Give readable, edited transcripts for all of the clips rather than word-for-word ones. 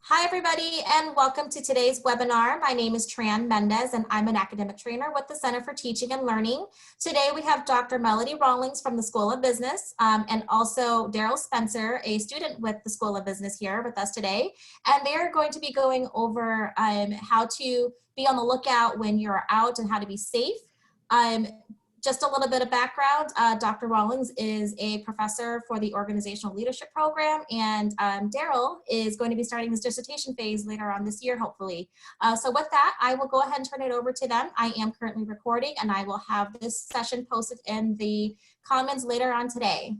Hi, everybody, and welcome to today's webinar. My name is Tran Mendez, and I'm an academic trainer with the Center for Teaching and Learning. Today, we have Dr. Melody Rawlings from the School of Business, and also Daryl Spencer, a student with the School of Business here with us today. And they are going to be going over how to be on the lookout when you're out and how to be safe. Just a little bit of background, Dr. Rawlings is a professor for the Organizational Leadership Program, and Daryl is going to be starting his dissertation phase later on this year, hopefully. So with that, I will go ahead and turn it over to them. I am currently recording, and I will have this session posted in the comments later on today.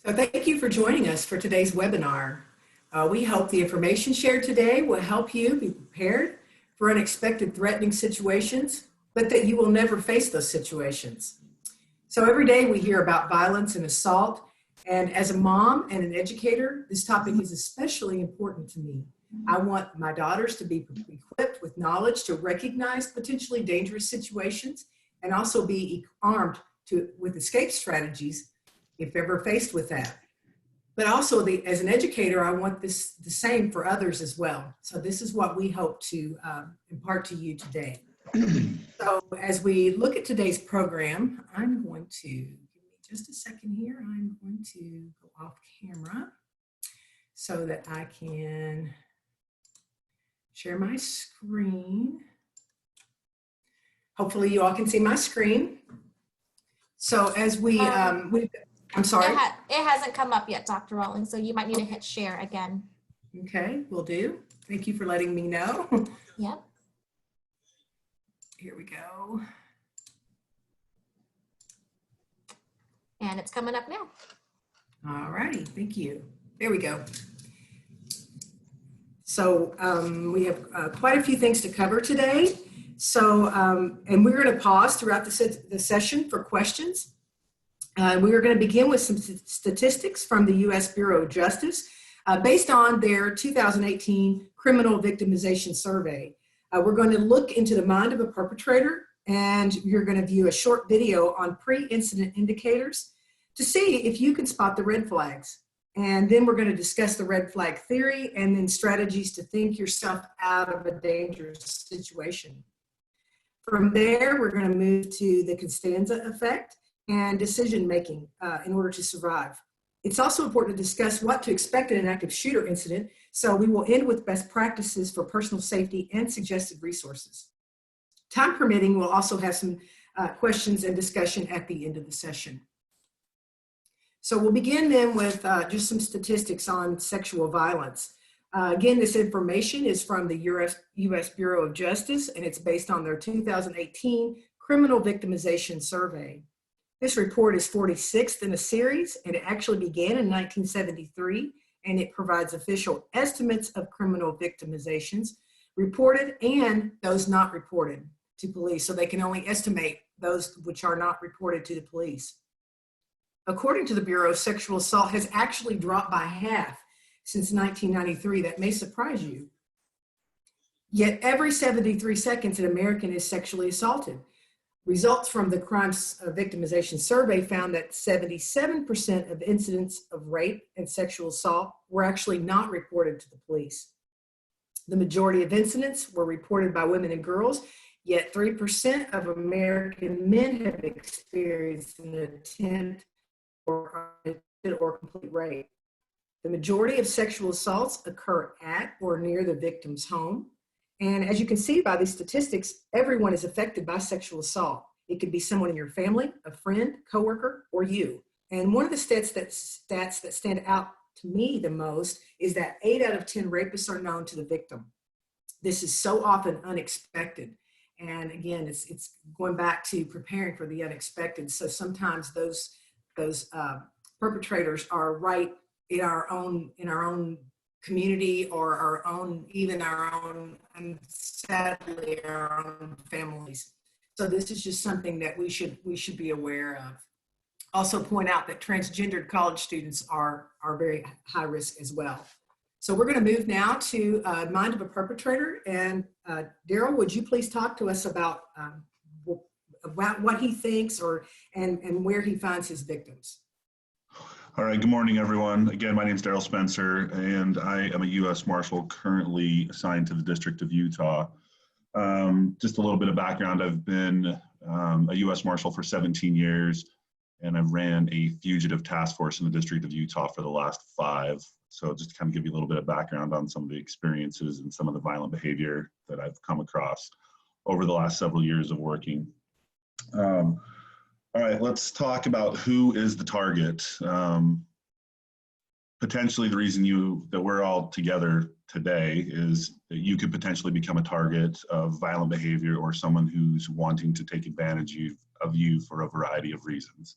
So thank you for joining us for today's webinar. We hope the information shared today will help you be prepared for unexpected threatening situations, but that you will never face those situations. So every day we hear about violence and assault, and as a mom and an educator, this topic is especially important to me. I want my daughters to be equipped with knowledge to recognize potentially dangerous situations and also be armed with escape strategies if ever faced with that. But also, as an educator, I want the same for others as well. So this is what we hope to impart to you today. So as we look at today's program, I'm going to, give me just a second here, I'm going to go off camera so that I can share my screen. Hopefully you all can see my screen. So as I'm sorry? It hasn't come up yet, Dr. Rawlings, so you might need to hit share again. Okay, will do. Thank you for letting me know. Yep. Here we go. And it's coming up now. All righty, thank you. There we go. So we have quite a few things to cover today. So, and we're going to pause throughout the session for questions. We are going to begin with some statistics from the U.S. Bureau of Justice based on their 2018 Criminal Victimization Survey. We're going to look into the mind of a perpetrator, and you're going to view a short video on pre-incident indicators to see if you can spot the red flags. And then we're going to discuss the red flag theory and then strategies to think yourself out of a dangerous situation. From there, we're going to move to the Costanza effect and decision making in order to survive. It's also important to discuss what to expect in an active shooter incident, so we will end with best practices for personal safety and suggested resources. Time permitting, we'll also have some questions and discussion at the end of the session. So we'll begin then with just some statistics on sexual violence. Again, this information is from the U.S. Bureau of Justice, and it's based on their 2018 Criminal Victimization Survey. This report is 46th in a series, and it actually began in 1973, and it provides official estimates of criminal victimizations, reported and those not reported to police, so they can only estimate those which are not reported to the police. According to the Bureau, sexual assault has actually dropped by half since 1993. That may surprise you. Yet every 73 seconds, an American is sexually assaulted. Results from the Crimes Victimization Survey found that 77% of incidents of rape and sexual assault were actually not reported to the police. The majority of incidents were reported by women and girls, yet 3% of American men have experienced an attempt or complete rape. The majority of sexual assaults occur at or near the victim's home. And as you can see by these statistics, everyone is affected by sexual assault. It could be someone in your family, a friend, coworker, or you. And one of the stats that stand out to me the most is that 8 out of 10 rapists are known to the victim. This is so often unexpected. And again, it's going back to preparing for the unexpected. So sometimes those perpetrators are right in our own community or our own, and sadly, our own families. So this is just something that we should be aware of. Also point out that transgendered college students are very high risk as well. So we're going to move now to mind of a perpetrator. And Daryl, would you please talk to us about what he thinks and where he finds his victims? All right, good morning, everyone. Again, my name is Daryl Spencer, and I am a U.S. Marshal currently assigned to the District of Utah. Just a little bit of background, I've been a U.S. Marshal for 17 years, and I've ran a fugitive task force in the District of Utah for the last 5. So just to kind of give you a little bit of background on some of the experiences and some of the violent behavior that I've come across over the last several years of working. All right, let's talk about who is the target. Potentially the reason that we're all together today is that you could potentially become a target of violent behavior or someone who's wanting to take advantage of you for a variety of reasons.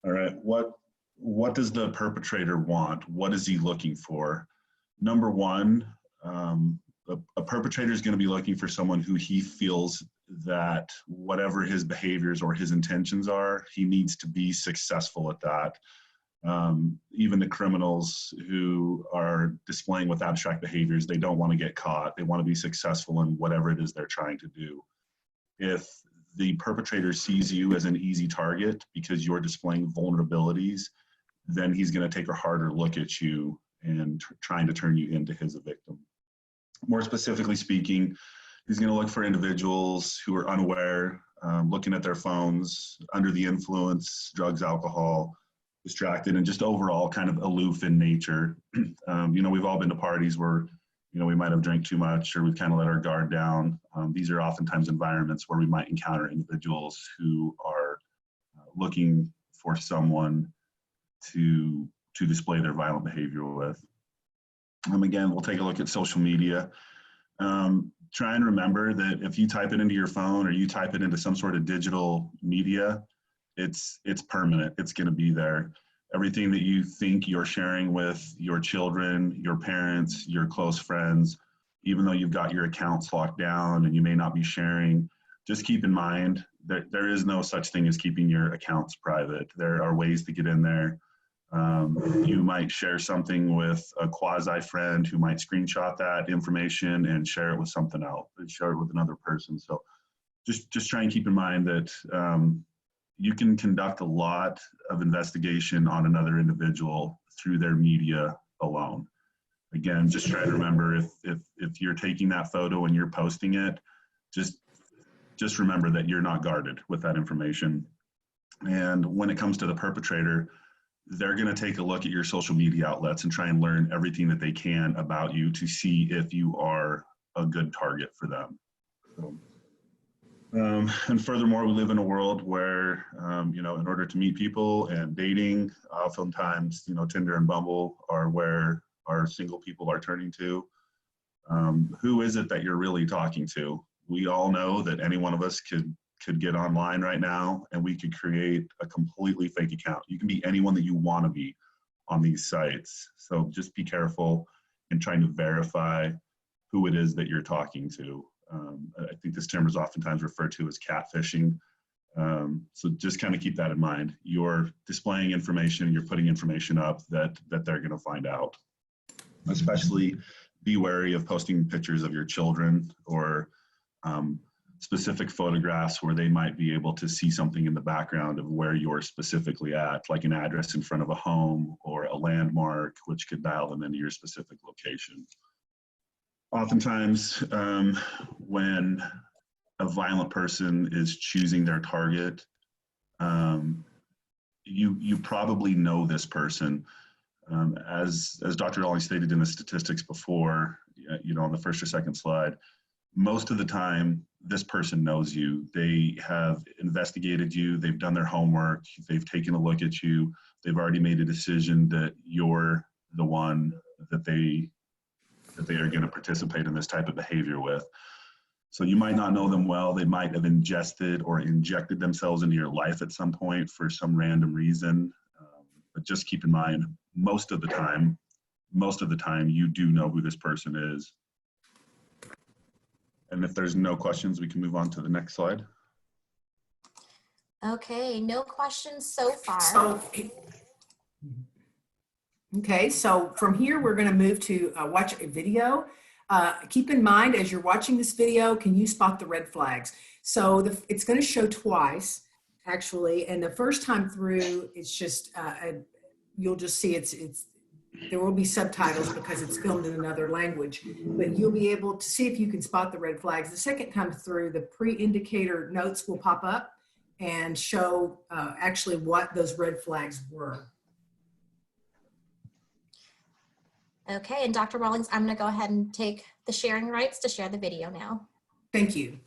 All right, what does the perpetrator want? What is he looking for? Number one, a perpetrator is going to be looking for someone who he feels that whatever his behaviors or his intentions are, he needs to be successful at that. Even the criminals who are displaying with abstract behaviors, they don't want to get caught. They want to be successful in whatever it is they're trying to do. If the perpetrator sees you as an easy target because you're displaying vulnerabilities, then he's going to take a harder look at you and trying to turn you into his victim. More specifically speaking, he's going to look for individuals who are unaware, looking at their phones, under the influence, drugs, alcohol, distracted, and just overall kind of aloof in nature. We've all been to parties where, we might have drank too much or we've kind of let our guard down. These are oftentimes environments where we might encounter individuals who are looking for someone to display their violent behavior with. Again, we'll take a look at social media. Try and remember that if you type it into your phone or you type it into some sort of digital media, it's permanent. It's going to be there. Everything that you think you're sharing with your children, your parents, your close friends, even though you've got your accounts locked down and you may not be sharing, just keep in mind that there is no such thing as keeping your accounts private. There are ways to get in there. You might share something with a quasi friend who might screenshot that information and share it with something else, share it with another person. So just try and keep in mind that you can conduct a lot of investigation on another individual through their media alone. Again, just try to remember if you're taking that photo and you're posting it, just remember that you're not guarded with that information. And when it comes to the perpetrator, they're going to take a look at your social media outlets and try and learn everything that they can about you to see if you are a good target for them. So, and furthermore, we live in a world where, in order to meet people and dating, oftentimes, Tinder and Bumble are where our single people are turning to. Who is it that you're really talking to? We all know that any one of us could get online right now and we could create a completely fake account. You can be anyone that you want to be on these sites. So just be careful in trying to verify who it is that you're talking to. I think this term is oftentimes referred to as catfishing. So just kind of keep that in mind. You're displaying information, you're putting information up that they're going to find out. Especially be wary of posting pictures of your children or specific photographs where they might be able to see something in the background of where you're specifically at, like an address in front of a home or a landmark, which could dial them into your specific location. Oftentimes, when a violent person is choosing their target, you probably know this person. As Dr. Dolly stated in the statistics before, on the first or second slide, most of the time, this person knows you. They have investigated you. They've done their homework. They've taken a look at you. They've already made a decision that you're the one that they are going to participate in this type of behavior with. So you might not know them well. They might have ingested or injected themselves into your life at some point for some random reason. But just keep in mind, most of the time, you do know who this person is. And if there's no questions, we can move on to the next slide. Okay, no questions so far. So from here, we're going to move to watch a video. Keep in mind, as you're watching this video, can you spot the red flags? So it's going to show twice, actually. And the first time through, it's just you'll just see there will be subtitles because it's filmed in another language, but you'll be able to see if you can spot the red flags. The second time through, the pre-indicator notes will pop up and show actually what those red flags were. Okay, and Dr. Rawlings, I'm going to go ahead and take the sharing rights to share the video now. Thank you.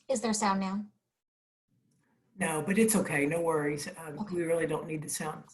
Is there sound now? No, but it's okay. No worries. Okay. We really don't need the sound.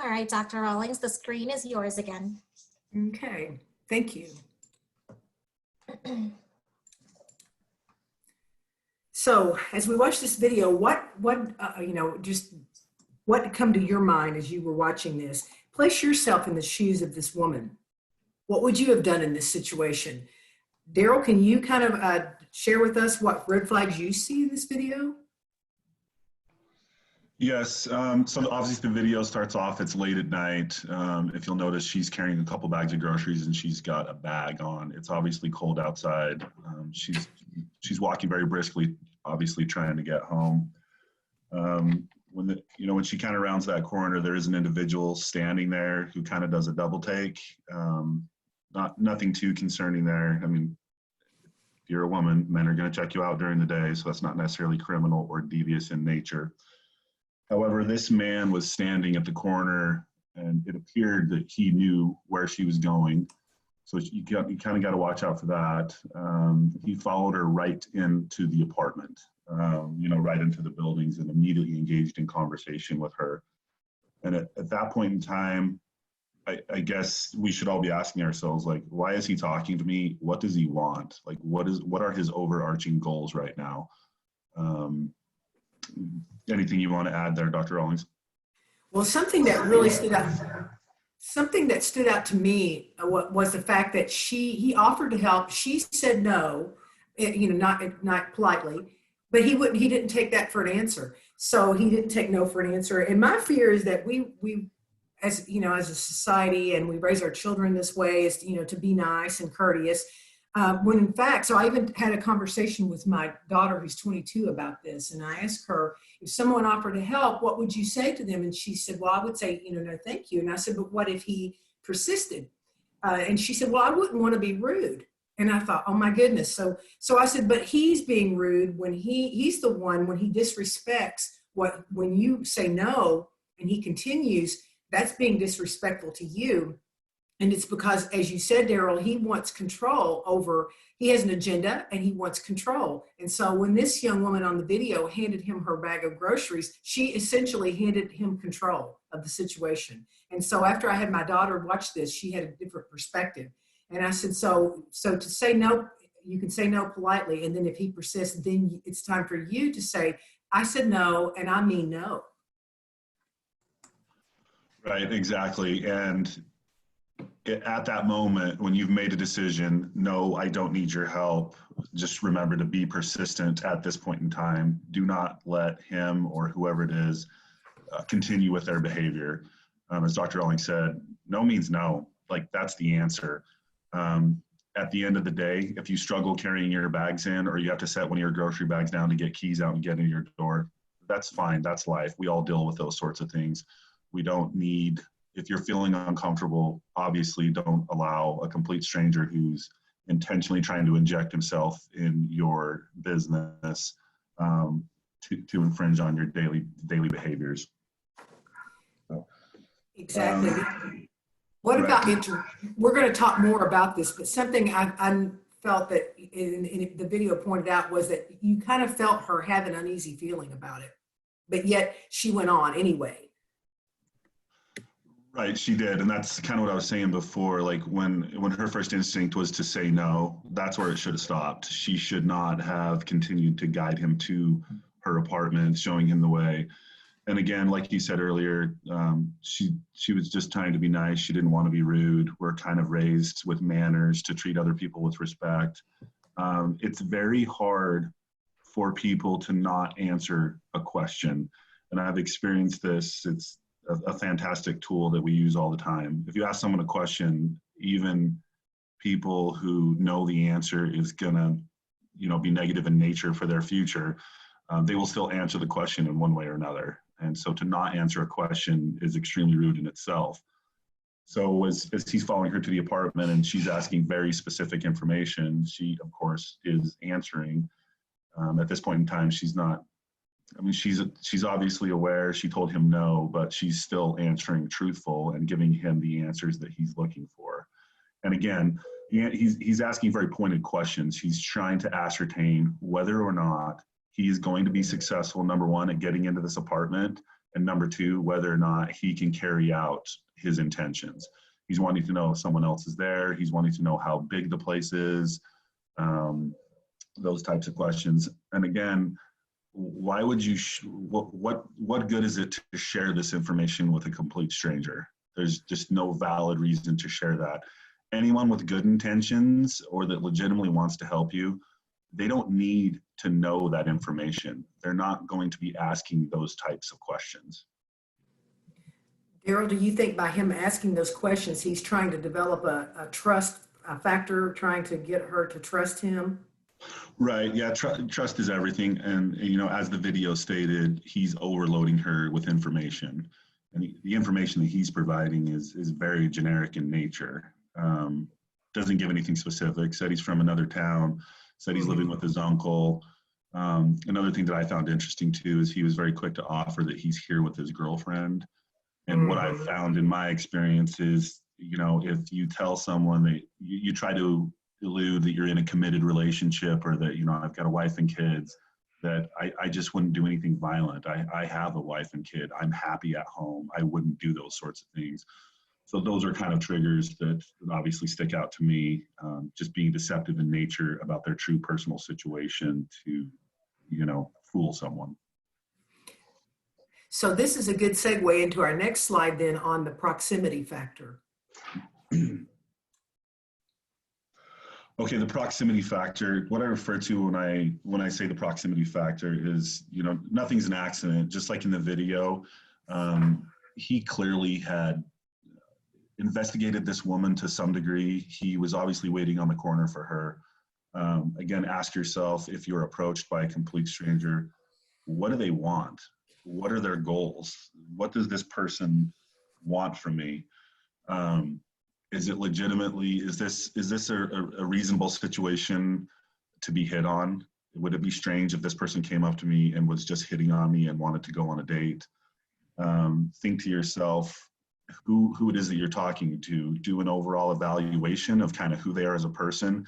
All right, Dr. Rawlings, the screen is yours again. Okay, thank you. So as we watch this video, what come to your mind as you were watching this? Place yourself in the shoes of this woman. What would you have done in this situation? Daryl, can you kind of share with us what red flags you see in this video? Yes, so obviously the video starts off, it's late at night. If you'll notice, she's carrying a couple bags of groceries and she's got a bag on. It's obviously cold outside. She's walking very briskly, obviously trying to get home. When she kind of rounds that corner, there is an individual standing there who kind of does a double take. Nothing too concerning there. I mean, if you're a woman, men are going to check you out during the day, so that's not necessarily criminal or devious in nature. However, this man was standing at the corner and it appeared that he knew where she was going. So you kind of got to watch out for that. He followed her right into the apartment, right into the buildings, and immediately engaged in conversation with her. And at that point in time, I guess we should all be asking ourselves, like, why is he talking to me? What does he want? Like, what are his overarching goals right now? Anything you want to add there, Dr. Rawlings? Well, something that really stood out to me was the fact that he offered to help. She said no, not politely, but he didn't take that for an answer. So he didn't take no for an answer. And my fear is that we as a society, and we raise our children this way, is to be nice and courteous. When in fact, so I even had a conversation with my daughter who's 22 about this, and I asked her, if someone offered to help, what would you say to them? And she said, well, I would say, no, thank you. And I said, but what if he persisted? And she said, well, I wouldn't want to be rude. And I thought, oh my goodness. So I said, but he's being rude when he's the one, when he disrespects when you say no and he continues, that's being disrespectful to you. And it's because, as you said, Daryl, he wants control over, he has an agenda and he wants control. And so when this young woman on the video handed him her bag of groceries, she essentially handed him control of the situation. And so after I had my daughter watch this, she had a different perspective. And I said, so to say no, you can say no politely. And then if he persists, then it's time for you to say, I said no, and I mean no. Right, exactly. And at that moment, when you've made a decision, no, I don't need your help, just remember to be persistent at this point in time. Do not let him or whoever it is continue with their behavior. As Dr. Rawlings said, no means no. Like, that's the answer. At the end of the day, if you struggle carrying your bags in, or you have to set one of your grocery bags down to get keys out and get in your door, that's fine. That's life. We all deal with those sorts of things. We don't need, if you're feeling uncomfortable, obviously don't allow a complete stranger who's intentionally trying to inject himself in your business to infringe on your daily behaviors. So, exactly. What about we're going to talk more about this, but something I felt that in the video pointed out was that you kind of felt her have an uneasy feeling about it, but yet she went on anyway. Right, she did, and that's kind of what I was saying before. Like when her first instinct was to say no, that's where it should have stopped. She should not have continued to guide him to her apartment, showing him the way. And again, like you said earlier, she was just trying to be nice. She didn't want to be rude. We're kind of raised with manners to treat other people with respect. It's very hard for people to not answer a question, and I've experienced this. It's a fantastic tool that we use all the time. If you ask someone a question, even people who know the answer is gonna, be negative in nature for their future, they will still answer the question in one way or another. And so to not answer a question is extremely rude in itself. So as he's following her to the apartment and she's asking very specific information, she of course is answering. At this point in time, she's not, she's obviously aware. She told him no, but she's still answering truthful and giving him the answers that he's looking for. And again, he's asking very pointed questions. He's trying to ascertain whether or not he's going to be successful, number one, at getting into this apartment, And number two, whether or not he can carry out his intentions. He's wanting to know if someone else is there. He's wanting to know how big the place is, those types of questions. And again, why would you, what good is it to share this information with a complete stranger? There's just no valid reason to share that. Anyone with good intentions or that legitimately wants to help you, they don't need to know that information. They're not going to be asking those types of questions. Daryl, do you think by him asking those questions, he's trying to develop a trust factor, trying to get her to trust him? Right. Yeah. Trust is everything. And, you know, as the video stated, he's overloading her with information. And the information that he's providing is very generic in nature. Doesn't give anything specific. Said he's from another town. Said he's living with his uncle. Another thing that I found interesting too is he was very quick to offer that he's here with his girlfriend. And what I've found in my experience is, you know, if you tell someone that you try to elude that you're in a committed relationship or that, you know, I've got a wife and kids, that I just wouldn't do anything violent. I have a wife and kid. I'm happy at home. I wouldn't do those sorts of things. So those are kind of triggers that obviously stick out to me, just being deceptive in nature about their true personal situation to, you know, fool someone. So this is a good segue into our next slide then on the proximity factor. Okay, the proximity factor, what I refer to when I say the proximity factor is, you know, nothing's an accident. Just like in the video, he clearly had investigated this woman to some degree. He was obviously waiting on the corner for her. Again, ask yourself, if you're approached by a complete stranger, what do they want? What are their goals? What does this person want from me? Is it legitimately, is this a reasonable situation to be hit on? Would it be strange if this person came up to me and was just hitting on me and wanted to go on a date? Think to yourself who it is that you're talking to. Do an overall evaluation of kind of who they are as a person,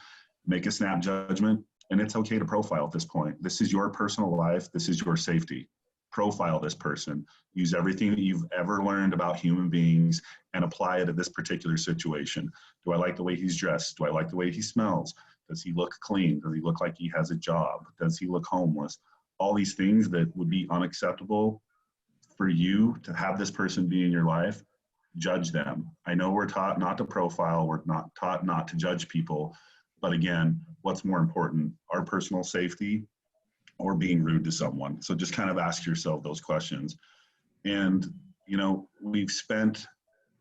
make a snap judgment, and it's okay to profile at this point. This is your personal life. This is your safety. Profile this person. Use everything that you've ever learned about human beings and apply it to this particular situation. Do I like the way he's dressed? Do I like the way he smells? Does he look clean? Does he look like he has a job? Does he look homeless? All these things that would be unacceptable for you to have this person be in your life, judge them. I know we're taught not to profile, we're not taught not to judge people, but again, what's more important, our personal safety or being rude to someone? So just kind of ask yourself those questions. And, you know, we've spent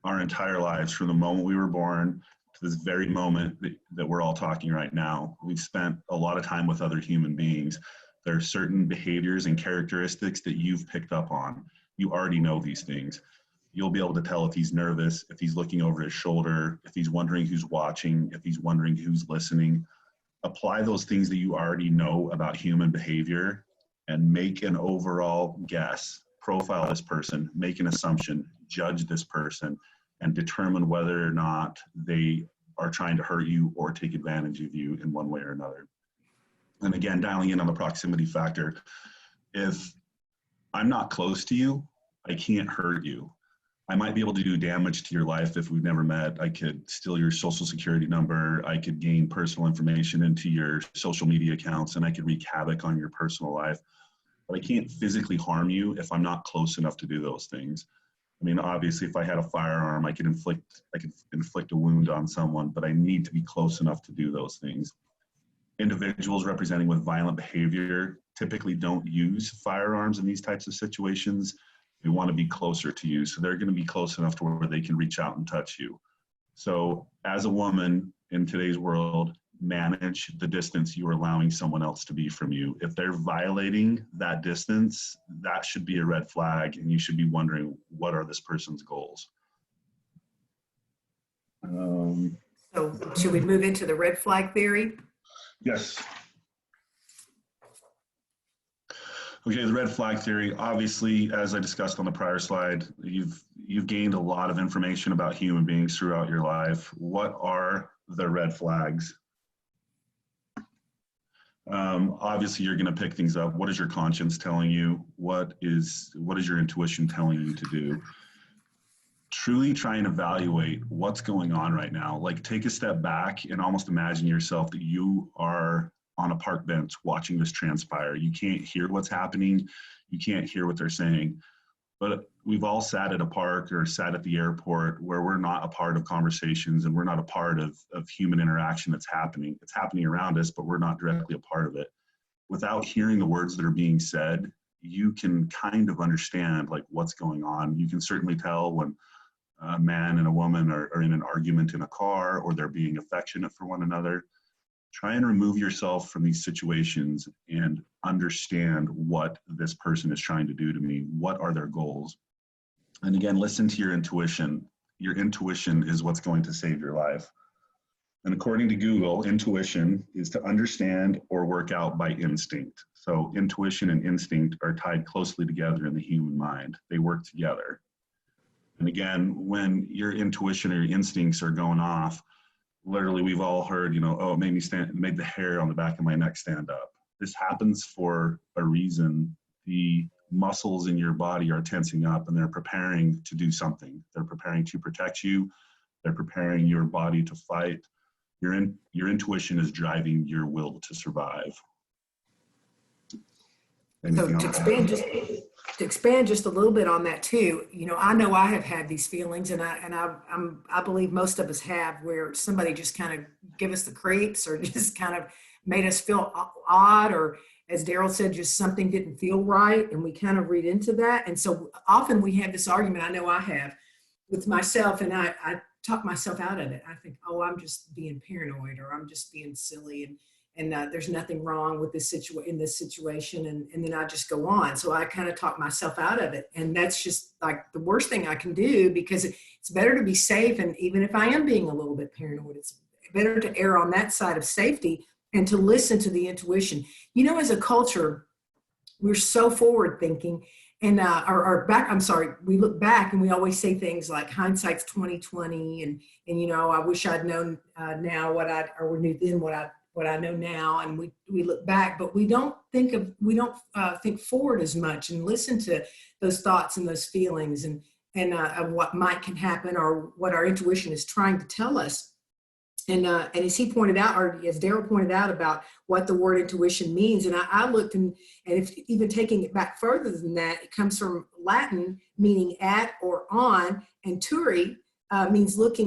our entire lives from the moment we were born to this very moment that we're all talking right now. We've spent a lot of time with other human beings. There are certain behaviors and characteristics that you've picked up on. You already know these things. You'll be able to tell if he's nervous, if he's looking over his shoulder, if he's wondering who's watching, if he's wondering who's listening. Apply those things that you already know about human behavior and make an overall guess. Profile this person, make an assumption, judge this person, and determine whether or not they are trying to hurt you or take advantage of you in one way or another. And again, dialing in on the proximity factor, if I'm not close to you, I can't hurt you. I might be able to do damage to your life if we've never met. I could steal your social security number. I could gain personal information into your social media accounts, and I could wreak havoc on your personal life. But I can't physically harm you if I'm not close enough to do those things. I mean, obviously, if I had a firearm, I could inflict a wound on someone, but I need to be close enough to do those things. Individuals representing with violent behavior typically don't use firearms in these types of situations. They want to be closer to you, so they're going to be close enough to where they can reach out and touch you. So as a woman in today's world, manage the distance you're allowing someone else to be from you. If they're violating that distance, that should be a red flag, and you should be wondering, what are this person's goals? So should we move into the red flag theory? Yes. Okay, the red flag theory, obviously, as I discussed on the prior slide, you've gained a lot of information about human beings throughout your life. What are the red flags? Obviously, you're going to pick things up. What is your conscience telling you? What is your intuition telling you to do? Truly try and evaluate what's going on right now. Like, take a step back and almost imagine yourself that you are on a park bench watching this transpire. You can't hear what's happening. You can't hear what they're saying. But we've all sat at a park or sat at the airport where we're not a part of conversations and we're not a part of human interaction that's happening. It's happening around us, but we're not directly a part of it. Without hearing the words that are being said, you can kind of understand like what's going on. You can certainly tell when a man and a woman are in an argument in a car, or they're being affectionate for one another. Try and remove yourself from these situations and understand what this person is trying to do to me. What are their goals? And again, listen to your intuition. Your intuition is what's going to save your life. And according to Google, intuition is to understand or work out by instinct. So intuition and instinct are tied closely together in the human mind. They work together. And again, when your intuition or your instincts are going off, literally we've all heard, oh, it made the hair on the back of my neck stand up. This happens for a reason. The muscles in your body are tensing up and they're preparing to do something. They're preparing to protect you. They're preparing your body to fight. Your intuition is driving your will to survive. So to expand just a little bit on that too, I know I have had these feelings, and I believe most of us have, where somebody just kind of give us the creeps, or just kind of made us feel odd, or as Daryl said, just something didn't feel right, and we kind of read into that. And so often we have this argument, I know I have, with myself, and I talk myself out of it. I think, oh, I'm just being paranoid, or I'm just being silly, and there's nothing wrong with this situation, and then I just go on. So I kind of talk myself out of it, and that's just like the worst thing I can do, because it's better to be safe. And even if I am being a little bit paranoid, it's better to err on that side of safety and to listen to the intuition. As a culture, we're so forward thinking, and we look back and we always say things like hindsight's 20/20, and I wish I'd known now knew then what I know now, and we look back, but we don't think forward as much and listen to those thoughts and those feelings and of what can happen, or what our intuition is trying to tell us. And as he pointed out, or as Daryl pointed out, about what the word intuition means, and I looked, and if even taking it back further than that, it comes from Latin, meaning at or on, and turi means look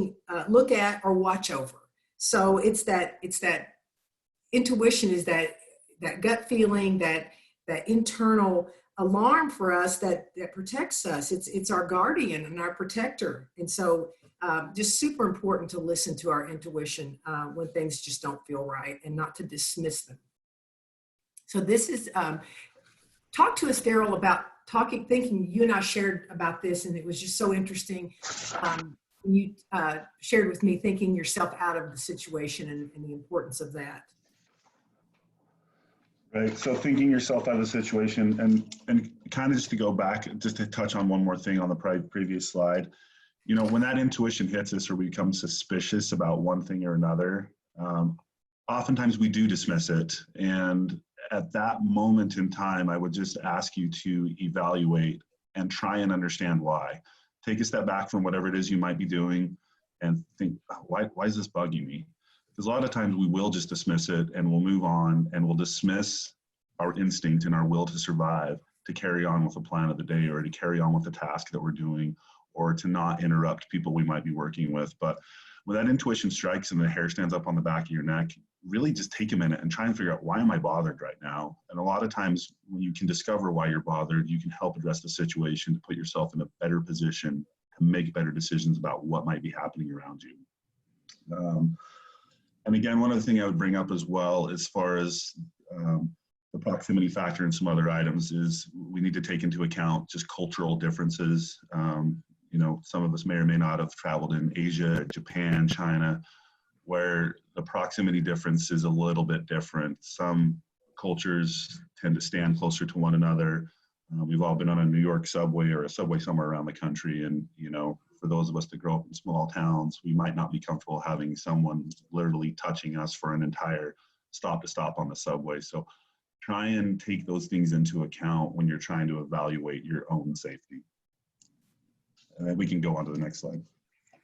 at or watch over. So it's that intuition is that gut feeling, that internal alarm for us that protects us. It's our guardian and our protector. And so just super important to listen to our intuition when things just don't feel right, and not to dismiss them. So this is, talk to us, Daryl, about thinking. You and I shared about this, and it was just so interesting. You shared with me thinking yourself out of the situation and the importance of that. Right. So thinking yourself out of the situation, and kind of just to go back, just to touch on one more thing on the previous slide, when that intuition hits us, or we become suspicious about one thing or another, oftentimes we do dismiss it. And at that moment in time, I would just ask you to evaluate and try and understand why. Take a step back from whatever it is you might be doing and think, why is this bugging me? Because a lot of times we will just dismiss it, and we'll move on, and we'll dismiss our instinct and our will to survive, to carry on with the plan of the day, or to carry on with the task that we're doing, or to not interrupt people we might be working with. But when that intuition strikes and the hair stands up on the back of your neck, really just take a minute and try and figure out, why am I bothered right now? And a lot of times when you can discover why you're bothered, you can help address the situation to put yourself in a better position to make better decisions about what might be happening around you. And again, one other thing I would bring up as well, as far as the proximity factor and some other items, is we need to take into account just cultural differences. Some of us may or may not have traveled in Asia, Japan, China, where the proximity difference is a little bit different. Some cultures tend to stand closer to one another. We've all been on a New York subway, or a subway somewhere around the country, and for those of us that grow up in small towns, we might not be comfortable having someone literally touching us for an entire stop to stop on the subway. So try and take those things into account when you're trying to evaluate your own safety. And then we can go on to the next slide.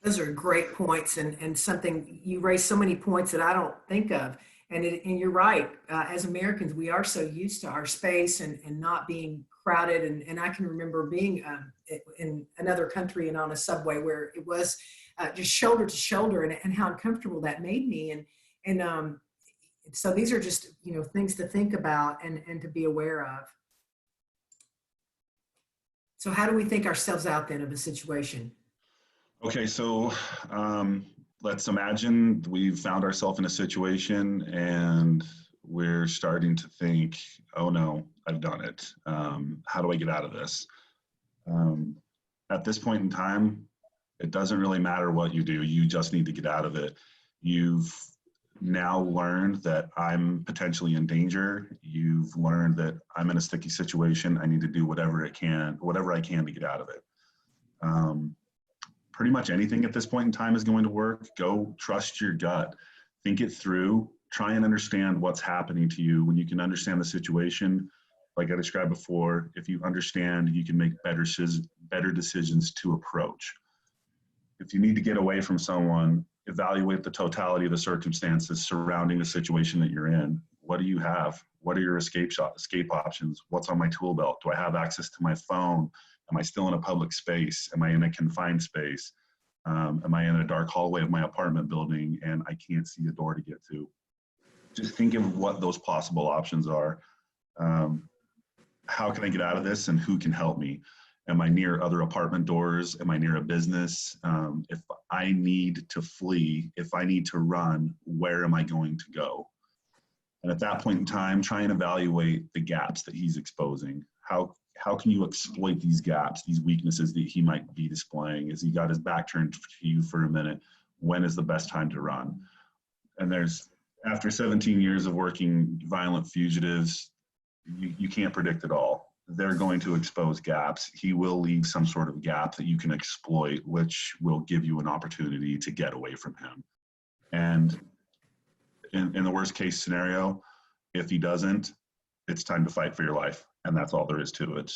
Those are great points, and something you raised so many points that I don't think of. And you're right. As Americans, we are so used to our space and not being crowded. And I can remember being in another country and on a subway where it was just shoulder to shoulder, and how uncomfortable that made me. And so these are just, things to think about and to be aware of. So how do we think ourselves out then of a situation? Okay, so let's imagine we've found ourselves in a situation and we're starting to think, oh no, I've done it. How do I get out of this? At this point in time, it doesn't really matter what you do. You just need to get out of it. You've now learned that I'm potentially in danger. You've learned that I'm in a sticky situation. I need to do whatever I can to get out of it. Pretty much anything at this point in time is going to work. Go trust your gut. Think it through. Try and understand what's happening to you. When you can understand the situation, like I described before, if you understand, you can make better decisions to approach. If you need to get away from someone, evaluate the totality of the circumstances surrounding the situation that you're in. What do you have? What are your escape options? What's on my tool belt? Do I have access to my phone? Am I still in a public space? Am I in a confined space? Am I in a dark hallway of my apartment building and I can't see a door to get to? Just think of what those possible options are. How can I get out of this and who can help me? Am I near other apartment doors? Am I near a business? If I need to flee, if I need to run, where am I going to go? And at that point in time, try and evaluate the gaps that he's exposing. How can you exploit these gaps, these weaknesses that he might be displaying? As he got his back turned to you for a minute, when is the best time to run? And after 17 years of working violent fugitives, you can't predict it all. They're going to expose gaps. He will leave some sort of gap that you can exploit, which will give you an opportunity to get away from him. And in the worst case scenario, if he doesn't, it's time to fight for your life. And that's all there is to it.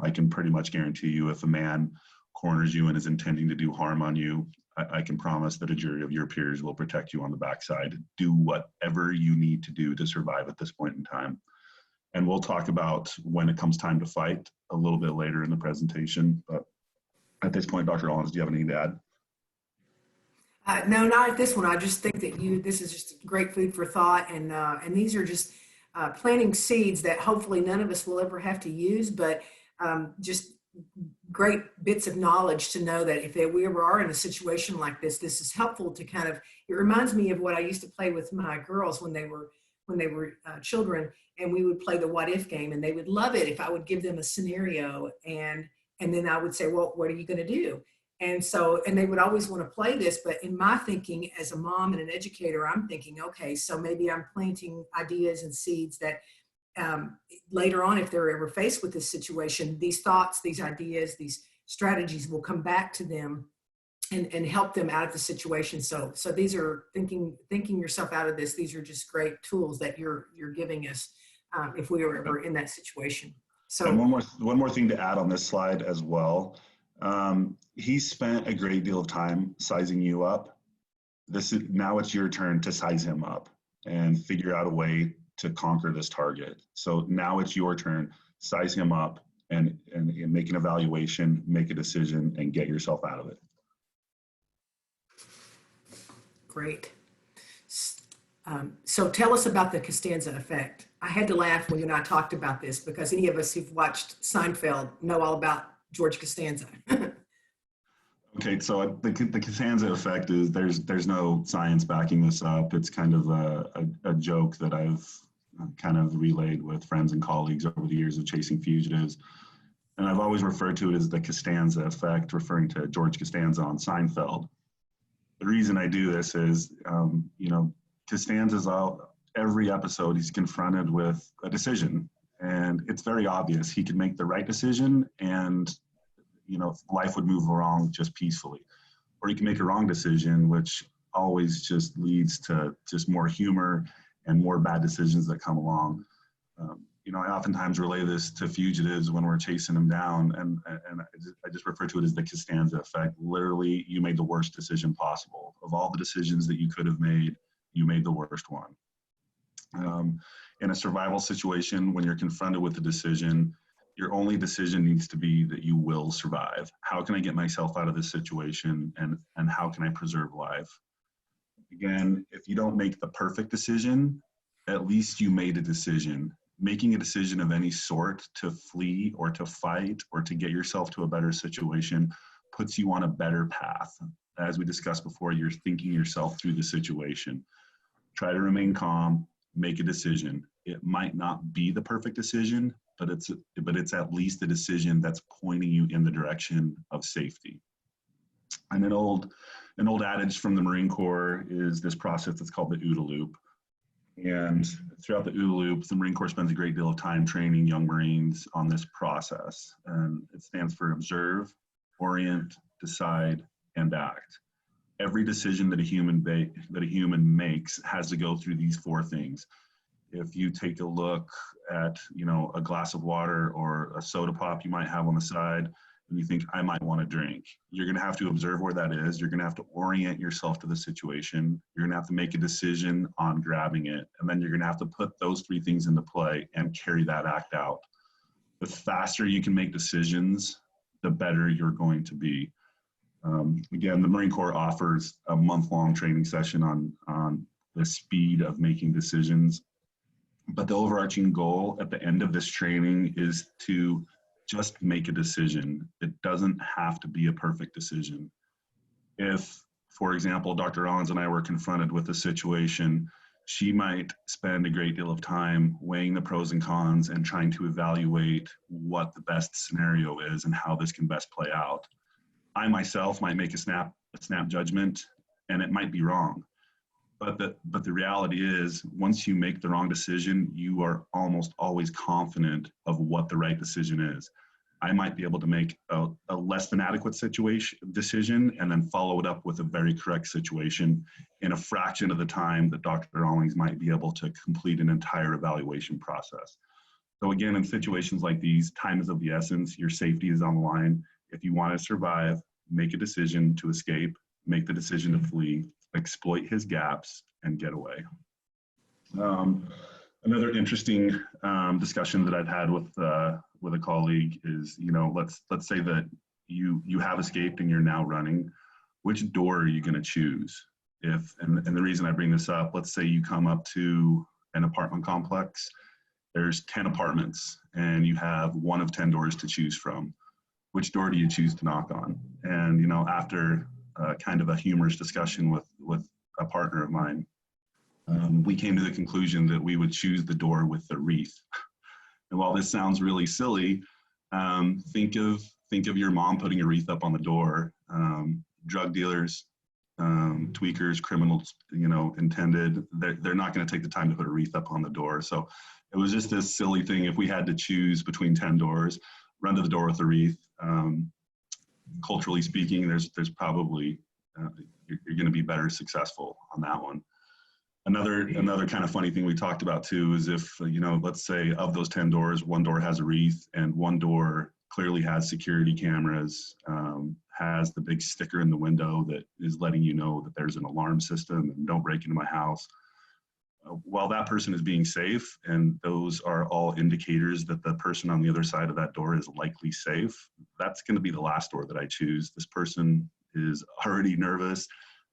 I can pretty much guarantee you if a man corners you and is intending to do harm on you, I can promise that a jury of your peers will protect you on the backside. Do whatever you need to do to survive at this point in time. And we'll talk about when it comes time to fight a little bit later in the presentation. But at this point, Dr. Rollins, do you have anything to add? No, not at this one. I just think that this is just great food for thought. And these are just planting seeds that hopefully none of us will ever have to use, but just great bits of knowledge to know that if we ever are in a situation like this is helpful to it reminds me of what I used to play with my girls when they were children, and we would play the what if game, and they would love it if I would give them a scenario and then I would say, well, what are you going to do? And they would always want to play this, but in my thinking as a mom and an educator, I'm thinking, okay, so maybe I'm planting ideas and seeds that later on, if they're ever faced with this situation, these thoughts, these ideas, these strategies will come back to them and help them out of the situation. So these are thinking yourself out of this. These are just great tools that you're giving us if we were ever in that situation. So and one more thing to add on this slide as well. He spent a great deal of time sizing you up. Now it's your turn to size him up and figure out a way to conquer this target. So now it's your turn, size him up and make an evaluation, make a decision, and get yourself out of it. Great. So tell us about the Costanza effect. I had to laugh when you and I talked about this because any of us who've watched Seinfeld know all about George Costanza. Okay, so the Costanza effect is there's no science backing this up. It's kind of a joke that I've kind of relayed with friends and colleagues over the years of chasing fugitives. And I've always referred to it as the Costanza effect, referring to George Costanza on Seinfeld. The reason I do this is, Costanza's out every episode, he's confronted with a decision. And it's very obvious he could make the right decision and, life would move along just peacefully. Or he can make a wrong decision, which always just leads to just more humor and more bad decisions that come along. You know, I oftentimes relay this to fugitives when we're chasing them down, and I just refer to it as the Costanza effect. Literally, you made the worst decision possible. Of all the decisions that you could have made, you made the worst one. In a survival situation, when you're confronted with a decision, your only decision needs to be that you will survive. How can I get myself out of this situation, and how can I preserve life? Again, if you don't make the perfect decision, at least you made a decision. Making a decision of any sort to flee or to fight or to get yourself to a better situation puts you on a better path. As we discussed before, you're thinking yourself through the situation. Try to remain calm, make a decision. It might not be the perfect decision, but it's at least a decision that's pointing you in the direction of safety. And an old adage from the Marine Corps is this process that's called the OODA loop. And throughout the OODA loop, the Marine Corps spends a great deal of time training young Marines on this process. And it stands for observe, orient, decide, and act. Every decision that a human makes has to go through these four things. If you take a look at, you know, a glass of water or a soda pop you might have on the side, and you think, I might want to drink, you're going to have to observe where that is. You're going to have to orient yourself to the situation. You're going to have to make a decision on grabbing it. And then you're going to have to put those three things into play and carry that act out. The faster you can make decisions, the better you're going to be. Again, the Marine Corps offers a month-long training session on the speed of making decisions. But the overarching goal at the end of this training is to just make a decision. It doesn't have to be a perfect decision. If, for example, Dr. Rollins and I were confronted with a situation, she might spend a great deal of time weighing the pros and cons and trying to evaluate what the best scenario is and how this can best play out. I myself might make a snap judgment, and it might be wrong. But the reality is, once you make the wrong decision, you are almost always confident of what the right decision is. I might be able to make a less than adequate decision and then follow it up with a very correct situation in a fraction of the time that Dr. Rawlings might be able to complete an entire evaluation process. So again, in situations like these, time is of the essence. Your safety is on the line. If you want to survive, make a decision to escape, make the decision to flee, exploit his gaps, and get away. Another interesting discussion that I've had with a colleague is, you know, let's say that you have escaped and you're now running. Which door are you going to choose? And the reason I bring this up, let's say you come up to an apartment complex. There's 10 apartments, and you have one of 10 doors to choose from. Which door do you choose to knock on? And, you know, after kind of a humorous discussion with a partner of mine, we came to the conclusion that we would choose the door with the wreath. And while this sounds really silly, think of your mom putting a wreath up on the door. Drug dealers, tweakers, criminals, you know, intended, they're not going to take the time to put a wreath up on the door. So it was just this silly thing. If we had to choose between 10 doors, run to the door with a wreath. Culturally speaking, there's probably you're going to be better successful on that one. Another kind of funny thing we talked about too is if, you know, let's say of those 10 doors, one door has a wreath and one door clearly has security cameras, has the big sticker in the window that is letting you know that there's an alarm system and don't break into my house. While that person is being safe, and those are all indicators that the person on the other side of that door is likely safe, that's going to be the last door that I choose. This person is already nervous.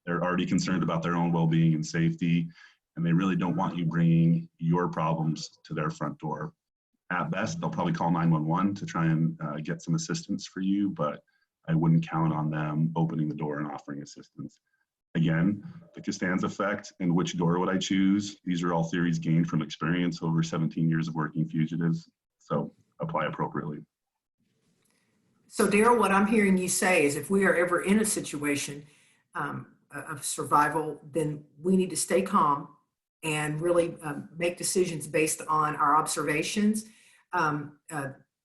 They're already concerned about their own well-being and safety, and they really don't want you bringing your problems to their front door. At best, they'll probably call 911 to try and get some assistance for you, but I wouldn't count on them opening the door and offering assistance. Again, the Costanza effect and which door would I choose? These are all theories gained from experience over 17 years of working fugitives, so apply appropriately. So Daryl, what I'm hearing you say is if we are ever in a situation of survival, then we need to stay calm and really make decisions based on our observations,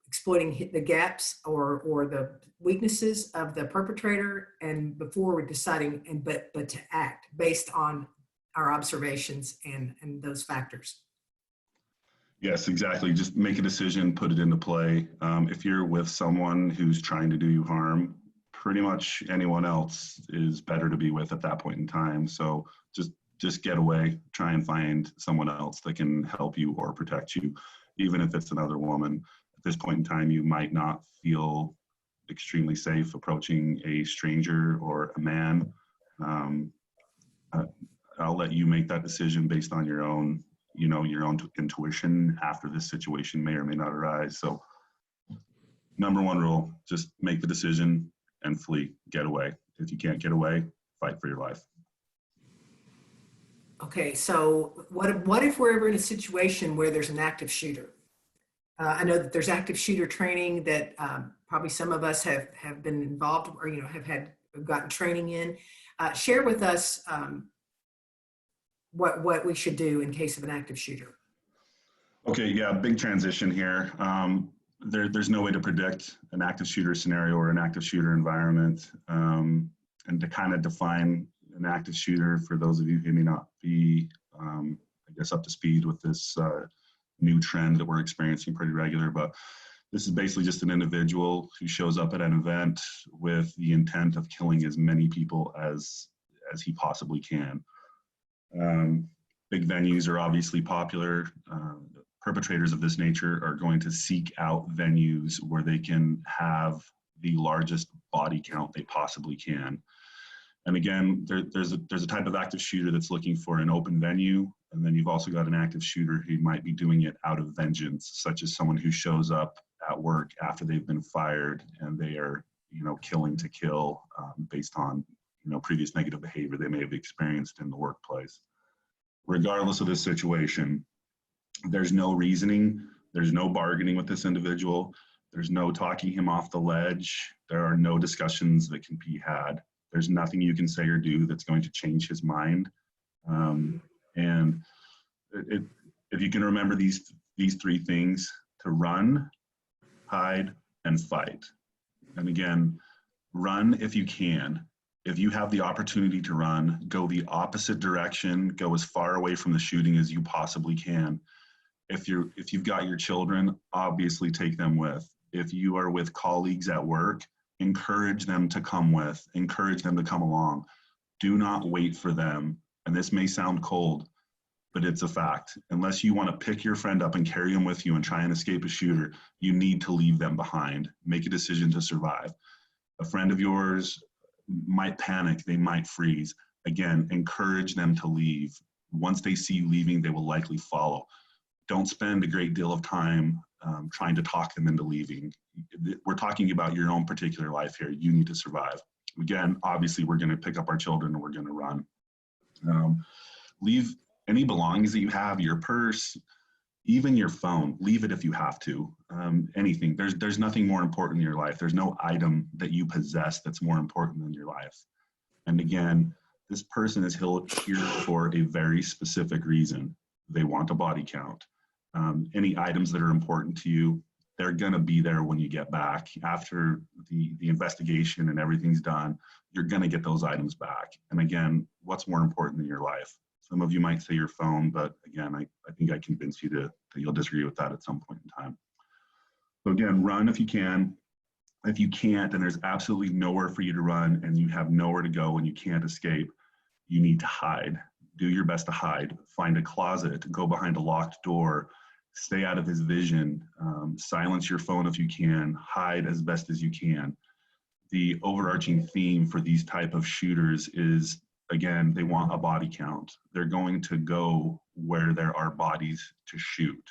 exploiting the gaps or the weaknesses of the perpetrator, and before we're deciding, but to act based on our observations and those factors. Yes, exactly. Just make a decision, put it into play. If you're with someone who's trying to do you harm, pretty much anyone else is better to be with at that point in time. So just get away, try and find someone else that can help you or protect you, even if it's another woman. At this point in time, you might not feel extremely safe approaching a stranger or a man. I'll let you make that decision based on your own, your own intuition after this situation may or may not arise. So number one rule, just make the decision and flee, get away. If you can't get away, fight for your life. Okay, so what if we're ever in a situation where there's an active shooter? I know that there's active shooter training that probably some of us have been involved or have gotten training in. Share with us what we should do in case of an active shooter. Okay, yeah, big transition here. There's no way to predict an active shooter scenario or an active shooter environment, and to kind of define an active shooter for those of you who may not be, I guess, up to speed with this new trend that we're experiencing pretty regular, but this is basically just an individual who shows up at an event with the intent of killing as many people as he possibly can. Big venues are obviously popular. Perpetrators of this nature are going to seek out venues where they can have the largest body count they possibly can. And again, there's a type of active shooter that's looking for an open venue, and then you've also got an active shooter who might be doing it out of vengeance, such as someone who shows up at work after they've been fired and they are, killing to kill based on, previous negative behavior they may have experienced in the workplace. Regardless of this situation, there's no reasoning, there's no bargaining with this individual, there's no talking him off the ledge, there are no discussions that can be had. There's nothing you can say or do that's going to change his mind. And if you can remember these three things: to run, hide, and fight. And again, run if you can. If you have the opportunity to run, go the opposite direction, go as far away from the shooting as you possibly can. If you've got your children, obviously take them with. If you are with colleagues at work, encourage them to come with, encourage them to come along. Do not wait for them. And this may sound cold, but it's a fact. Unless you want to pick your friend up and carry him with you and try and escape a shooter, you need to leave them behind. Make a decision to survive. A friend of yours might panic, they might freeze. Again, encourage them to leave. Once they see you leaving, they will likely follow. Don't spend a great deal of time trying to talk them into leaving. We're talking about your own particular life here. You need to survive. Again, obviously, we're going to pick up our children and we're going to run. Leave any belongings that you have, your purse, even your phone. Leave it if you have to. Anything. There's nothing more important in your life. There's no item that you possess that's more important than your life. And again, this person is here for a very specific reason. They want a body count. Any items that are important to you, they're going to be there when you get back. After the investigation and everything's done, you're going to get those items back. And again, what's more important than your life? Some of you might say your phone, but again, I think I convinced you that you'll disagree with that at some point in time. So again, run if you can. If you can't, and there's absolutely nowhere for you to run and you have nowhere to go and you can't escape, you need to hide. Do your best to hide. Find a closet, go behind a locked door, stay out of his vision, silence your phone if you can, hide as best as you can. The overarching theme for these type of shooters is, again, they want a body count. They're going to go where there are bodies to shoot.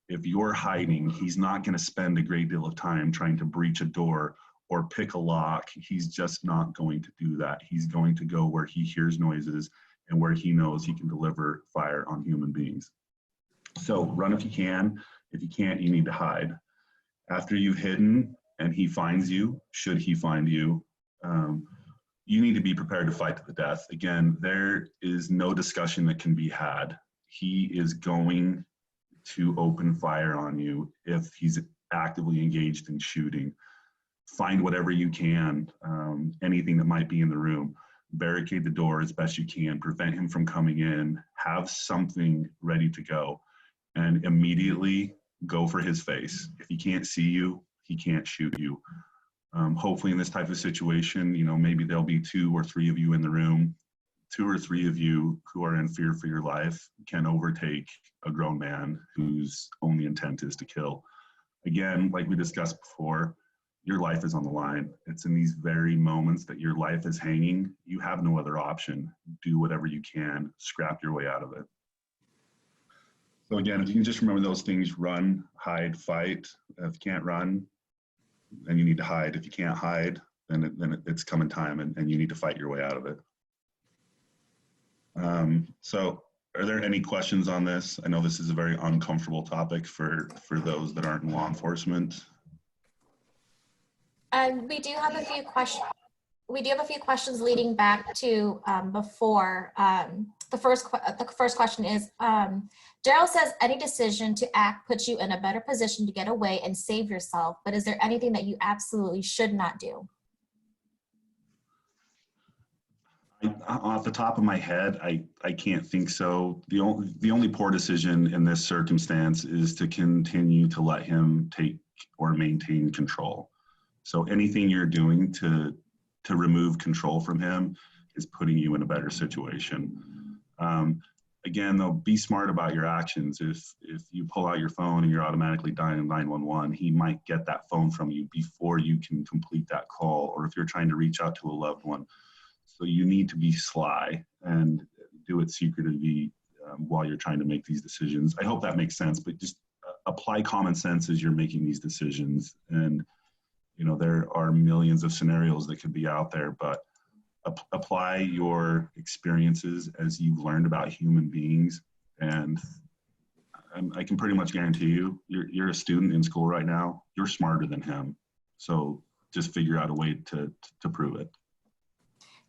If you're hiding, he's not going to spend a great deal of time trying to breach a door or pick a lock. He's just not going to do that. He's going to go where he hears noises and where he knows he can deliver fire on human beings. So run if you can. If you can't, you need to hide. After you've hidden and he finds you, should he find you, you need to be prepared to fight to the death. Again, there is no discussion that can be had. He is going to open fire on you if he's actively engaged in shooting. Find whatever you can, anything that might be in the room. barricade the door as best you can, prevent him from coming in, have something ready to go, and immediately go for his face. If he can't see you, he can't shoot you. Hopefully in this type of situation, you know, maybe there'll be 2 or 3 of you in the room. 2 or 3 of you who are in fear for your life can overtake a grown man whose only intent is to kill. Again, like we discussed before, your life is on the line. It's in these very moments that your life is hanging. You have no other option. Do whatever you can, scrap your way out of it. So again, if you can just remember those things: run, hide, fight. If you can't run, then you need to hide. If you can't hide, then it's coming time, and you need to fight your way out of it. So are there any questions on this? I know this is a very uncomfortable topic for those that aren't in law enforcement. We do have a few questions. We do have a few questions leading back to before. The first question is, Daryl says any decision to act puts you in a better position to get away and save yourself, but is there anything that you absolutely should not do? Off the top of my head, I can't think so. The only poor decision in this circumstance is to continue to let him take or maintain control. So anything you're doing to remove control from him is putting you in a better situation. Again, though, be smart about your actions. If you pull out your phone and you're automatically dialing 911, he might get that phone from you before you can complete that call, or if you're trying to reach out to a loved one. So you need to be sly and do it secretly while you're trying to make these decisions. I hope that makes sense, but just apply common sense as you're making these decisions. And, you know, there are millions of scenarios that could be out there, but apply your experiences as you've learned about human beings. And I can pretty much guarantee you, you're a student in school right now. You're smarter than him. So just figure out a way to prove it.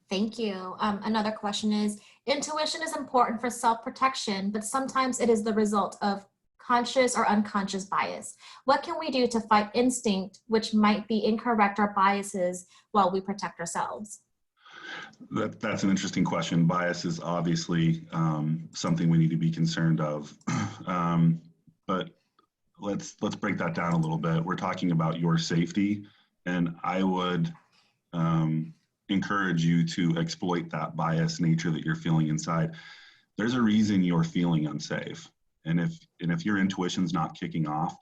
Thank you. Another question is, intuition is important for self-protection, but sometimes it is the result of conscious or unconscious bias. What can we do to fight instinct, which might be incorrect or biases, while we protect ourselves? That's an interesting question. Bias is obviously something we need to be concerned of. But let's break that down a little bit. We're talking about your safety, and I would encourage you to exploit that bias nature that you're feeling inside. There's a reason you're feeling unsafe. And if your intuition's not kicking off,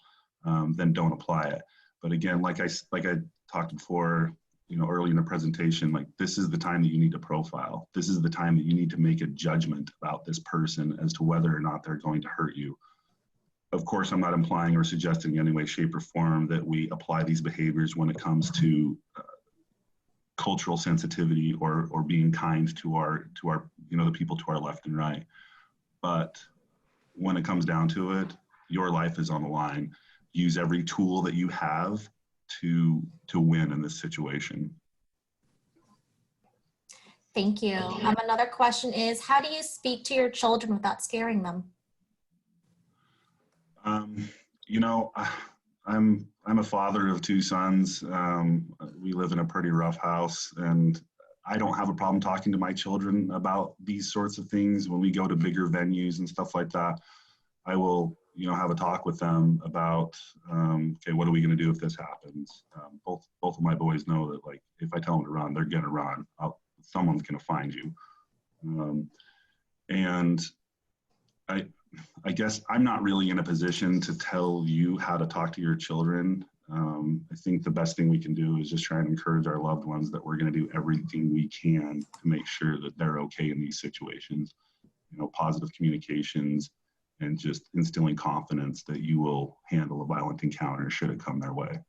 then don't apply it. But again, like I talked before, you know, early in the presentation, like, this is the time that you need to profile. This is the time that you need to make a judgment about this person as to whether or not they're going to hurt you. Of course, I'm not implying or suggesting in any way, shape, or form that we apply these behaviors when it comes to cultural sensitivity or being kind to our you know, the people to our left and right. But when it comes down to it, your life is on the line. Use every tool that you have to win in this situation. Thank you. Another question is, how do you speak to your children without scaring them? You know, I'm a father of 2 sons. We live in a pretty rough house, and I don't have a problem talking to my children about these sorts of things. When we go to bigger venues and stuff like that, I will, you know, have a talk with them about, okay, what are we going to do if this happens? Both of my boys know that, like, if I tell them to run, they're going to run. Someone's going to find you. And I guess I'm not really in a position to tell you how to talk to your children. I think the best thing we can do is just try and encourage our loved ones that we're going to do everything we can to make sure that they're okay in these situations. You know, positive communications and just instilling confidence that you will handle a violent encounter should it come their way.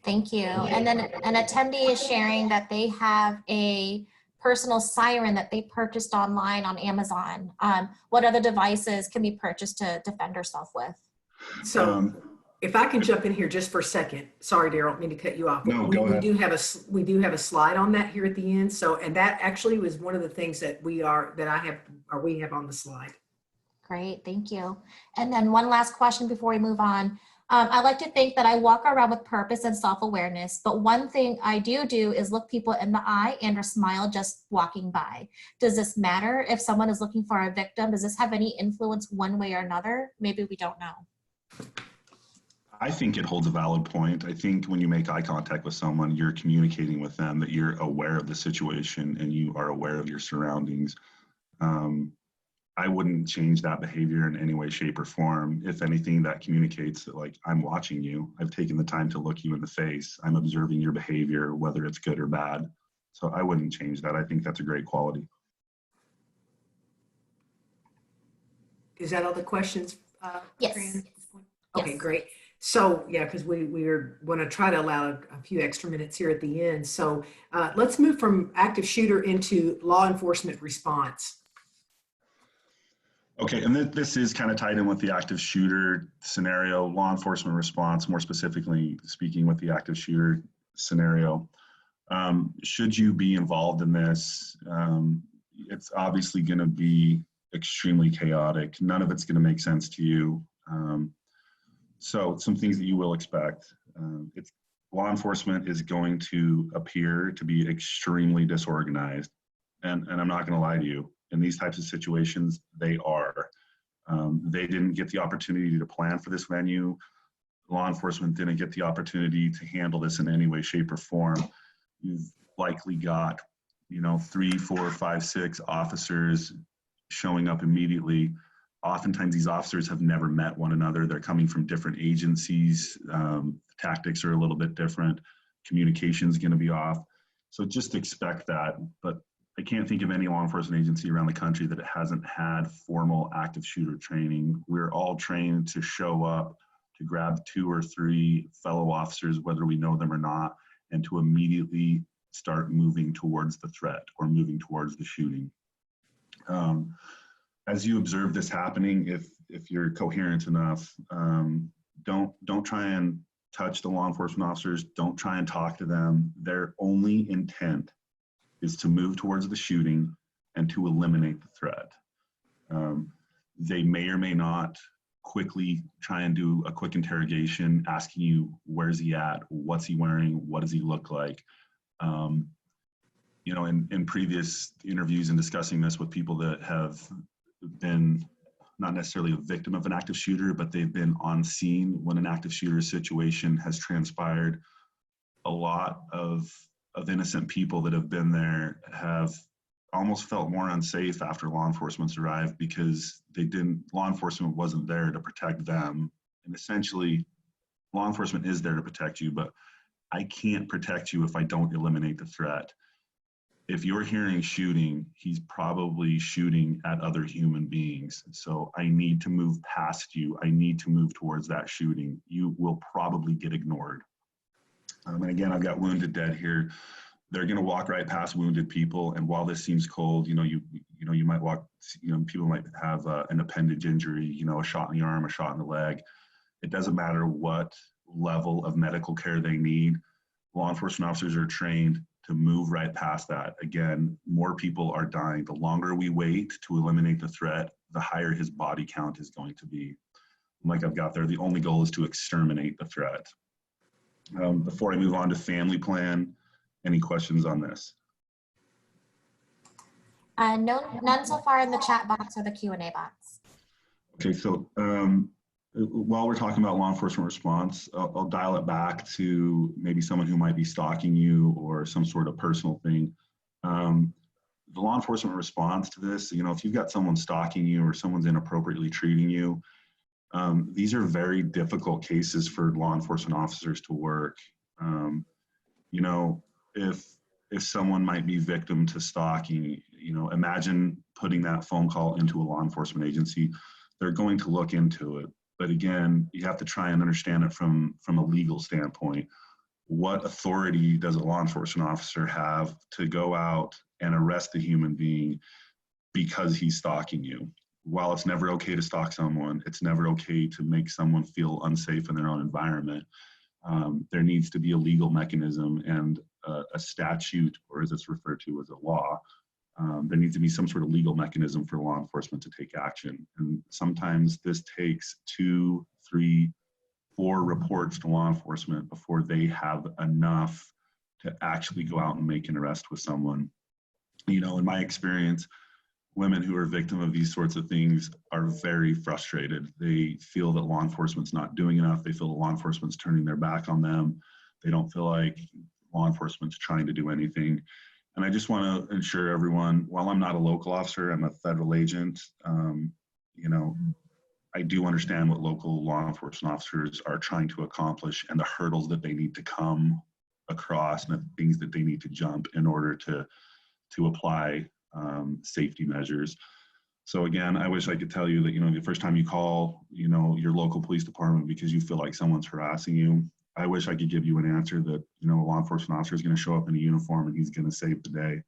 Thank you. And then an attendee is sharing that they have a personal siren that they purchased online on Amazon. What other devices can be purchased to defend herself with? So if I can jump in here just for a second. Sorry, Daryl, I don't mean to cut you off. No, we, go ahead. we do have a slide on that here at the end. So, and that actually was one of the things that we have on the slide. Great, thank you. And then one last question before we move on. I like to think that I walk around with purpose and self-awareness, but one thing I do is look people in the eye and or smile just walking by. Does this matter if someone is looking for a victim? Does this have any influence one way or another? Maybe we don't know. I think it holds a valid point. I think when you make eye contact with someone, you're communicating with them that you're aware of the situation and you are aware of your surroundings. I wouldn't change that behavior in any way, shape, or form. If anything, that communicates that, like, I'm watching you. I've taken the time to look you in the face. I'm observing your behavior, whether it's good or bad. So I wouldn't change that. I think that's a great quality. Is that all the questions? Yes. Fran? Okay, Yes. great. So yeah, because we want to try to allow a few extra minutes here at the end. So let's move from active shooter into law enforcement response. Okay, and this is kind of tied in with the active shooter scenario, law enforcement response, more specifically speaking with the active shooter scenario. Should you be involved in this, it's obviously going to be extremely chaotic. None of it's going to make sense to you. So some things that you will expect. Law enforcement is going to appear to be extremely disorganized. And I'm not going to lie to you. In these types of situations, they are. They didn't get the opportunity to plan for this venue. Law enforcement didn't get the opportunity to handle this in any way, shape, or form. You've likely got, 3, 4, 5, 6 officers showing up immediately. Oftentimes these officers have never met one another. They're coming from different agencies. Tactics are a little bit different. Communication is going to be off. So just expect that. But I can't think of any law enforcement agency around the country that hasn't had formal active shooter training. We're all trained to show up, to grab 2 or 3 fellow officers, whether we know them or not, and to immediately start moving towards the threat or moving towards the shooting. As you observe this happening, if you're coherent enough, don't try and touch the law enforcement officers. Don't try and talk to them. Their only intent is to move towards the shooting and to eliminate the threat. They may or may not quickly try and do a quick interrogation, asking you, where's he at? What's he wearing? What does he look like? In previous interviews and discussing this with people that have been not necessarily a victim of an active shooter, but they've been on scene when an active shooter situation has transpired, a lot of innocent people that have been there have almost felt more unsafe after law enforcement's arrived because law enforcement wasn't there to protect them. And essentially, law enforcement is there to protect you, but I can't protect you if I don't eliminate the threat. If you're hearing shooting, he's probably shooting at other human beings. So I need to move past you. I need to move towards that shooting. You will probably get ignored. And again, I've got wounded dead here. They're going to walk right past wounded people. And while this seems cold, you might walk, people might have an appendage injury, a shot in the arm, a shot in the leg. It doesn't matter what level of medical care they need. Law enforcement officers are trained to move right past that. Again, more people are dying. The longer we wait to eliminate the threat, the higher his body count is going to be. Like I've got there, the only goal is to exterminate the threat. Before I move on to family plan, any questions on this? No, none so far in the chat box or the Q&A box. Okay, so while we're talking about law enforcement response, I'll dial it back to maybe someone who might be stalking you or some sort of personal thing. The law enforcement response to this, if you've got someone stalking you or someone's inappropriately treating you, these are very difficult cases for law enforcement officers to work. If someone might be victim to stalking, imagine putting that phone call into a law enforcement agency. They're going to look into it. But again, you have to try and understand it from a legal standpoint. What authority does a law enforcement officer have to go out and arrest a human being because he's stalking you? While it's never okay to stalk someone, it's never okay to make someone feel unsafe in their own environment. There needs to be a legal mechanism and a statute, or as it's referred to as a law. There needs to be some sort of legal mechanism for law enforcement to take action. And sometimes this takes 2, 3, or reports to law enforcement before they have enough to actually go out and make an arrest with someone. You know, in my experience, women who are victim of these sorts of things are very frustrated. They feel that law enforcement's not doing enough. They feel that law enforcement's turning their back on them. They don't feel like law enforcement's trying to do anything. And I just want to ensure everyone, while I'm not a local officer, I'm a federal agent, you know, I do understand what local law enforcement officers are trying to accomplish and the hurdles that they need to come across and the things that they need to jump in order to apply safety measures. So again, I wish I could tell you that, you know, the first time you call, you know, your local police department because you feel like someone's harassing you, I wish I could give you an answer that, you know, a law enforcement officer is going to show up in a uniform and he's going to save the day.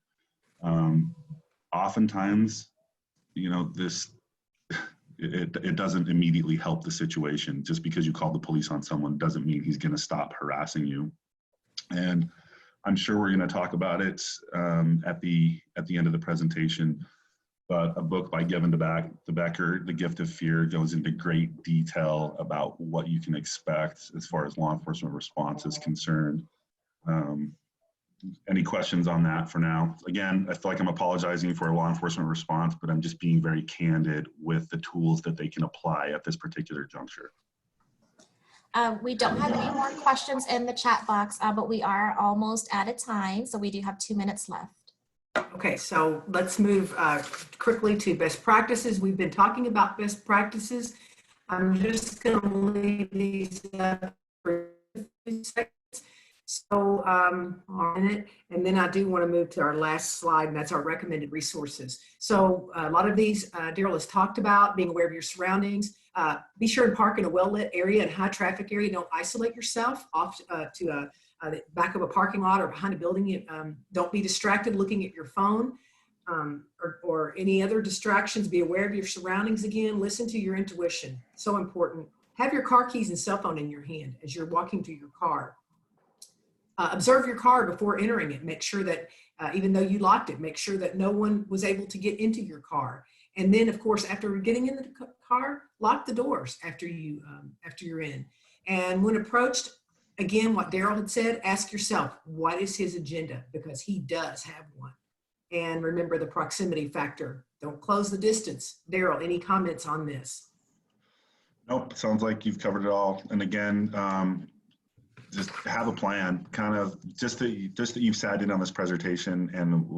Oftentimes, you know, it doesn't immediately help the situation. Just because you call the police on someone doesn't mean he's going to stop harassing you. And I'm sure we're going to talk about it at the end of the presentation. But a book by Gavin DeBecker, The Gift of Fear, goes into great detail about what you can expect as far as law enforcement response is concerned. Any questions on that for now? Again, I feel like I'm apologizing for a law enforcement response, but I'm just being very candid with the tools that they can apply at this particular juncture. We don't have any more questions in the chat box, but we are almost out of time, so we do have 2 minutes left. Okay, so let's move quickly to best practices. We've been talking about best practices. I'm just going to leave these up for a few seconds. So, and then I do want to move to our last slide, and that's our recommended resources. So a lot of these Daryl has talked about, being aware of your surroundings. Be sure and park in a well-lit area and high traffic area. Don't isolate yourself off to the back of a parking lot or behind a building. Don't be distracted looking at your phone or any other distractions. Be aware of your surroundings again. Listen to your intuition. So important. Have your car keys and cell phone in your hand as you're walking to your car. Observe your car before entering it. Make sure that even though you locked it, make sure that no one was able to get into your car. And then, of course, after getting in the car, lock the doors after you're in. And when approached, again, what Daryl had said, ask yourself, what is his agenda? Because he does have one. And remember the proximity factor. Don't close the distance. Daryl, any comments on this? Nope, sounds like you've covered it all. And again, just have a plan, kind of just that you've sat in on this presentation and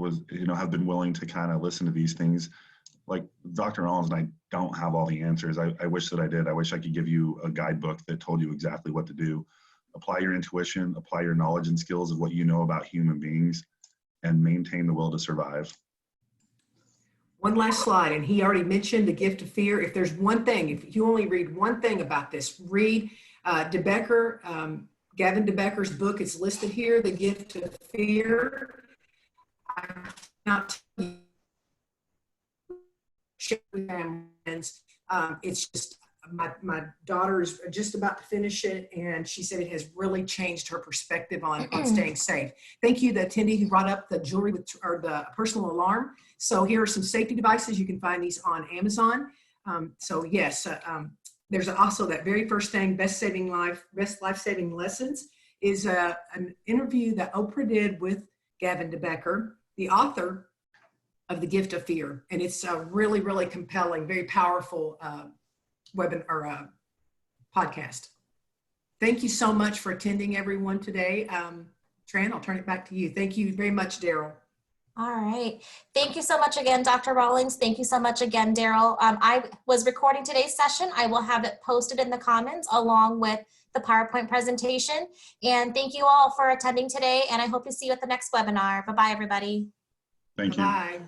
have been willing to kind of listen to these things. Like Dr. Rollins and I don't have all the answers. I wish that I did. I wish I could give you a guidebook that told you exactly what to do. Apply your intuition, apply your knowledge and skills of what you know about human beings, and maintain the will to survive. One last slide, and he already mentioned The Gift of Fear. If there's one thing, if you only read one thing about this, read DeBecker, Gavin DeBecker's book is listed here, The Gift of Fear. I cannot tell you, share with friends. It's just, my daughter is just about to finish it, and she said it has really changed her perspective on staying safe. Thank you, the attendee who brought up the jewelry or the personal alarm. So here are some safety devices. You can find these on Amazon. So yes, there's also that very first thing, best life-saving lessons, is an interview that Oprah did with Gavin DeBecker, the author of The Gift of Fear. And it's a really, really compelling, very powerful podcast. Thank you so much for attending, everyone, today. Tran, I'll turn it back to you. Thank you very much, Daryl. All right. Thank you so much again, Dr. Rawlings. Thank you so much again, Daryl. I was recording today's session. I will have it posted in the comments along with the PowerPoint presentation. And thank you all for attending today. And I hope to see you at the next webinar. Bye-bye, everybody. Thank you. Bye.